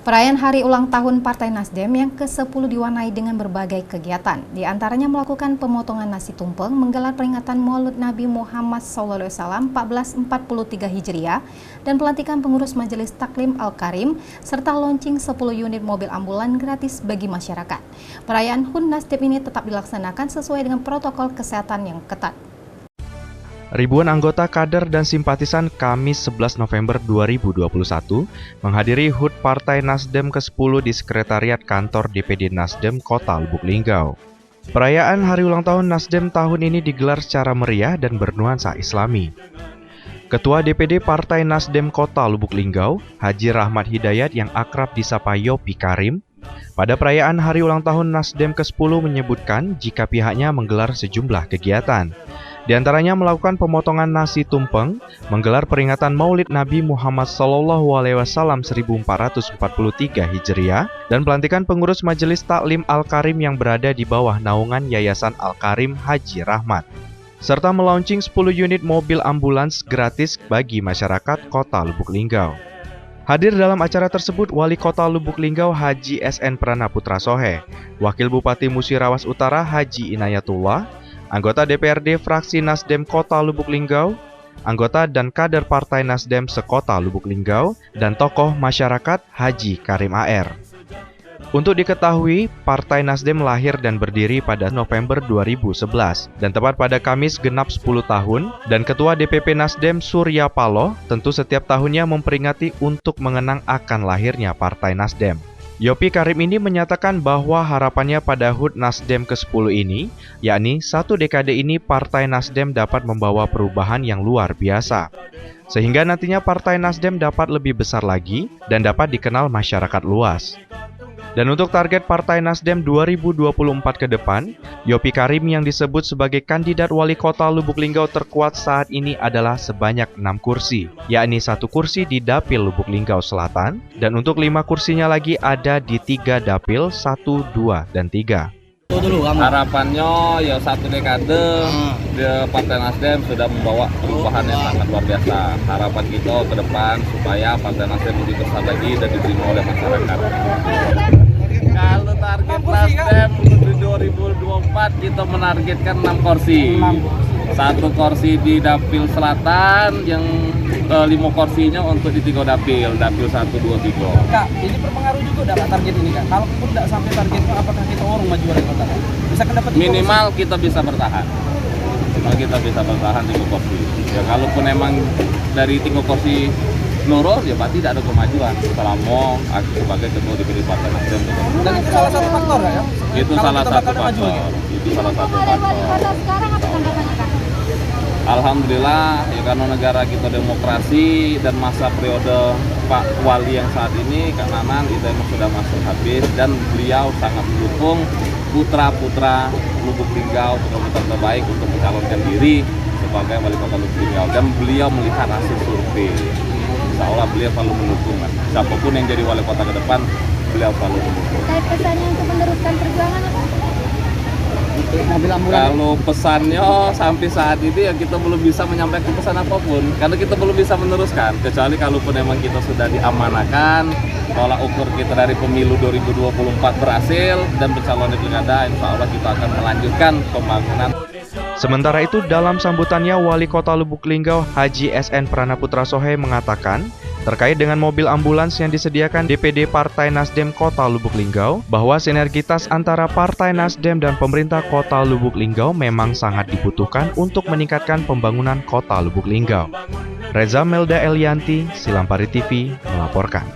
Perayaan Hari Ulang Tahun Partai Nasdem yang ke-10 diwarnai dengan berbagai kegiatan. Di antaranya melakukan pemotongan nasi tumpeng, menggelar peringatan Maulid Nabi Muhammad SAW 1443 Hijriah, dan pelantikan pengurus Majelis Taklim Al-Karim, serta launching 10 unit mobil ambulan gratis bagi masyarakat. Perayaan HUT Nasdem ini tetap dilaksanakan sesuai dengan protokol kesehatan yang ketat. Ribuan anggota kader dan simpatisan Kamis 11 November 2021 menghadiri HUT Partai Nasdem ke-10 di Sekretariat Kantor DPD Nasdem Kota Lubuk Linggau. Perayaan Hari Ulang Tahun Nasdem tahun ini digelar secara meriah dan bernuansa Islami. Ketua DPD Partai Nasdem Kota Lubuk Linggau, Haji Rahmat Hidayat yang akrab disapa Yopi Karim, pada perayaan Hari Ulang Tahun Nasdem ke-10 menyebutkan jika pihaknya menggelar sejumlah kegiatan. Di antaranya melakukan pemotongan nasi tumpeng, menggelar peringatan Maulid Nabi Muhammad SAW 1443 Hijriah, dan pelantikan pengurus Majelis Taklim Al-Karim yang berada di bawah naungan Yayasan Al-Karim Haji Rahmat, serta melaunching 10 unit mobil ambulans gratis bagi masyarakat Kota Lubuk Linggau. Hadir dalam acara tersebut Wali Kota Lubuk Linggau Haji SN Pranaputra Sohe, Wakil Bupati Musirawas Utara Haji Inayatullah, anggota DPRD fraksi Nasdem Kota Lubuk Linggau, anggota dan kader Partai Nasdem sekota Lubuk Linggau, dan tokoh masyarakat Haji Karim AR. Untuk diketahui, Partai Nasdem lahir dan berdiri pada November 2011 dan tepat pada Kamis genap 10 tahun, dan Ketua DPP Nasdem Surya Paloh tentu setiap tahunnya memperingati untuk mengenang akan lahirnya Partai Nasdem. Yopi Karim ini menyatakan bahwa harapannya pada HUT Nasdem ke-10 ini, yakni satu dekade ini Partai Nasdem dapat membawa perubahan yang luar biasa, sehingga nantinya Partai Nasdem dapat lebih besar lagi dan dapat dikenal masyarakat luas. Dan untuk target Partai Nasdem 2024 ke depan, Yopi Karim yang disebut sebagai kandidat wali kota Lubuk Linggau terkuat saat ini adalah sebanyak 6 kursi, yakni 1 kursi di Dapil Lubuk Linggau Selatan, dan untuk 5 kursinya lagi ada di 3 Dapil 1, 2, dan 3. Harapannya ya satu dekade Partai Nasdem sudah membawa perubahan yang sangat luar biasa. Harapan kita ke depan supaya Partai Nasdem lebih besar lagi dan diterima oleh masyarakat. Kalau target Nasdem untuk 2024 kita menargetkan 6 kursi. 1 kursi di Dapil Selatan, yang 5 kursinya untuk di 3 Dapil 1, 2, 3. Kak, ini berpengaruh juga dapat target ini, Kak. Kalau pun tidak sampai targetnya, apakah kita orang maju wali kota? Bisa dapat minimal kita bisa bertahan. Kita bisa bertahan 3 kursi. Ya kalaupun emang dari 3 kursi nurul, ya berarti tidak ada kemajuan selama aku sebagai ketua DPD Partai Nasdem. Dan itu salah satu faktor, ya? Itu salah satu faktor. Itu salah satu faktor. Sekarang apa tanggapannya, Kak? Alhamdulillah, ya karena negara kita demokrasi dan masa periode Pak Wali yang saat ini, Kak Nanan, itu emang sudah masuk habis, dan beliau sangat mendukung putra-putra Lubuk Linggau, putra-putra terbaik untuk mencalonkan diri sebagai wali kota Lubuk Linggau, dan beliau melihat hasil survei. Insya Allah beliau selalu mendukung. Siapapun yang jadi wali kota ke depan, beliau selalu mendukung. Terkait pesannya untuk meneruskan perjuangan apa? Kalau pesannya sampai saat ini ya kita belum bisa menyampaikan pesan apapun, karena kita belum bisa meneruskan, kecuali kalaupun memang kita sudah diamanakan, tolak ukur kita dari pemilu 2024 berhasil dan pencalonan di pilkada, insya Allah kita akan melanjutkan pembangunan. Sementara itu, dalam sambutannya Wali Kota Lubuk Linggau Haji SN Pranaputra Sohe mengatakan, terkait dengan mobil ambulans yang disediakan DPD Partai Nasdem Kota Lubuk Linggau, bahwa sinergitas antara Partai Nasdem dan pemerintah Kota Lubuk Linggau memang sangat dibutuhkan untuk meningkatkan pembangunan Kota Lubuk Linggau. Reza Melda Elianti, Silampari TV, melaporkan.